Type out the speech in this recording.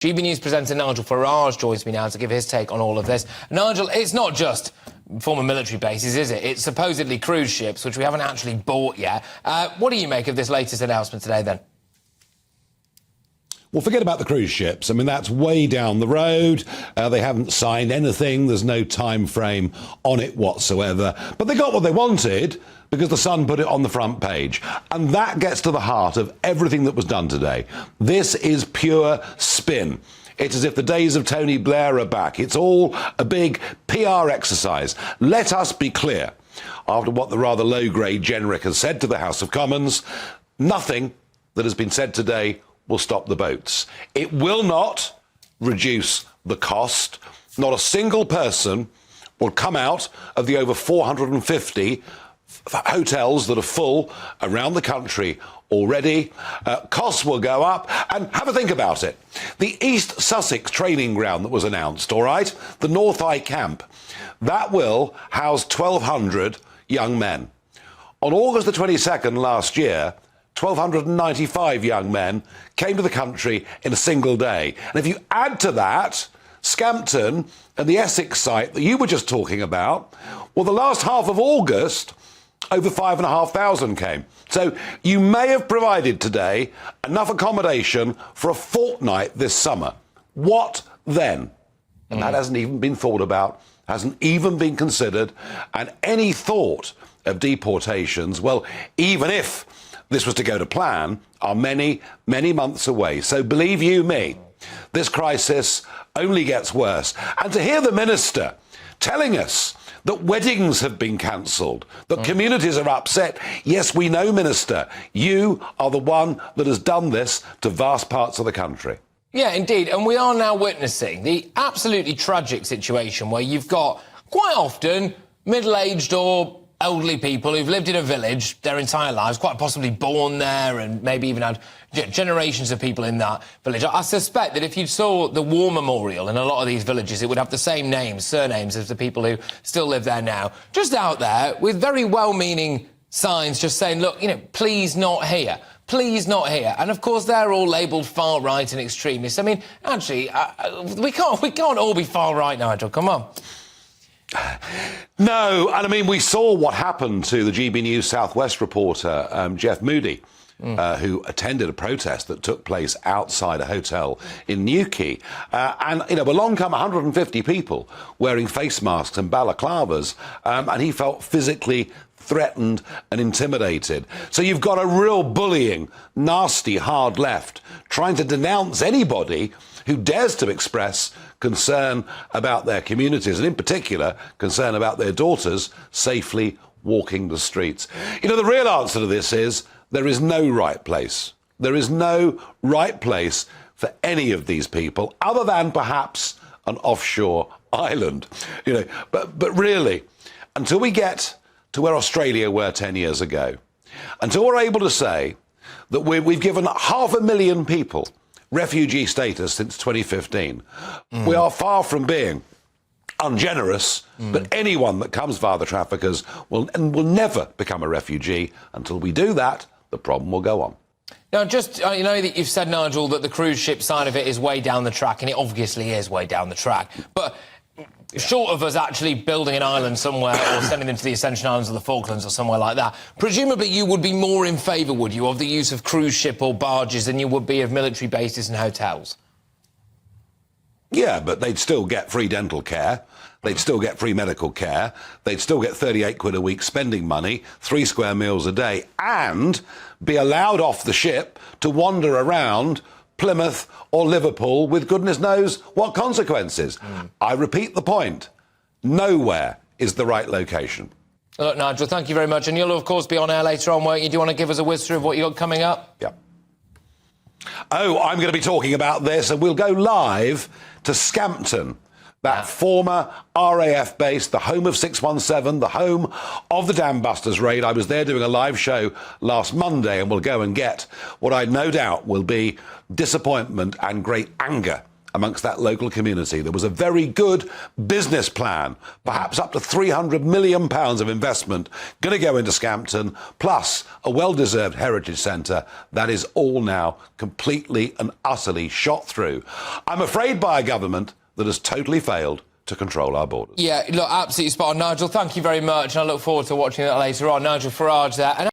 GBNews presenter Nigel Farage joins me now to give his take on all of this. Nigel, it's not just former military bases, is it? It's supposedly cruise ships, which we haven't actually bought yet. What do you make of this latest announcement today, then? Well, forget about the cruise ships. I mean, that's way down the road. They haven't signed anything. There's no time frame on it whatsoever. But they got what they wanted because the Sun put it on the front page. And that gets to the heart of everything that was done today. This is pure spin. It's as if the days of Tony Blair are back. It's all a big PR exercise. Let us be clear. After what the rather low-grade generic has said to the House of Commons, nothing that has been said today will stop the boats. It will not reduce the cost. Not a single person will come out of the over 450 hotels that are full around the country already. Costs will go up. And have a think about it. The East Sussex training ground that was announced, all right, the North Eye camp, that will house 1,200 young men. On August the 22nd last year, 1,295 young men came to the country in a single day. And if you add to that Scampton and the Essex site that you were just talking about, well, the last half of August, over 5,500 came. So you may have provided today enough accommodation for a fortnight this summer. What then? And that hasn't even been thought about, hasn't even been considered. And any thought of deportations, well, even if this was to go to plan, are many, many months away. So believe you me, this crisis only gets worse. And to hear the minister telling us that weddings have been cancelled, that communities are upset. Yes, we know, Minister, you are the one that has done this to vast parts of the country. Yeah, indeed. And we are now witnessing the absolutely tragic situation where you've got quite often middle-aged or elderly people who've lived in a village their entire lives, quite possibly born there and maybe even had generations of people in that village. I suspect that if you saw the War Memorial in a lot of these villages, it would have the same names, surnames as the people who still live there now. Just out there with very well-meaning signs just saying, look, you know, please not here. Please not here. And, of course, they're all labelled far-right and extremists. I mean, actually, we can't all be far-right, Nigel. Come on. No, and I mean, we saw what happened to the GBNews Southwest reporter, Jeff Moody, who attended a protest that took place outside a hotel in Newquay. And, you know, along come 150 people wearing face masks and balaclavas, and he felt physically threatened and intimidated. So you've got a real bullying, nasty, hard left trying to denounce anybody who dares to express concern about their communities, and in particular, concern about their daughters safely walking the streets. You know, the real answer to this is there is no right place. There is no right place for any of these people, other than perhaps an offshore island. You know, but really, until we get to where Australia were 10 years ago, until we're able to say that we've given 500,000 people refugee status since 2015. We are far from being ungenerous, but anyone that comes via the traffickers will never become a refugee. Until we do that, the problem will go on. Now, just, you know that you've said, Nigel, that the cruise ship side of it is way down the track, and it obviously is way down the track. But short of us actually building an island somewhere or sending them to the Ascension Islands or the Falklands or somewhere like that, presumably you would be more in favour, would you, of the use of cruise ship or barges than you would be of military bases and hotels? Yeah, but they'd still get free dental care. They'd still get free medical care. They'd still get 38 quid a week spending money, 3 square meals a day, and be allowed off the ship to wander around Plymouth or Liverpool with goodness knows what consequences. I repeat the point. Nowhere is the right location. Look, Nigel, thank you very much. And you'll, of course, be on air later on, won't you? Do you want to give us a whiz through of what you got coming up? Yeah. Oh, I'm going to be talking about this, and we'll go live to Scampton, that former RAF base, the home of 617, the home of the Dam Busters raid. I was there doing a live show last Monday, and we'll go and get what I no doubt will be disappointment and great anger amongst that local community. There was a very good business plan, perhaps up to £300 million of investment going to go into Scampton, plus a well-deserved heritage centre. That is all now completely and utterly shot through. I'm afraid by a government that has totally failed to control our borders. Yeah, look, absolutely spot on. Nigel, thank you very much, and I look forward to watching that later on. Nigel Farage there. And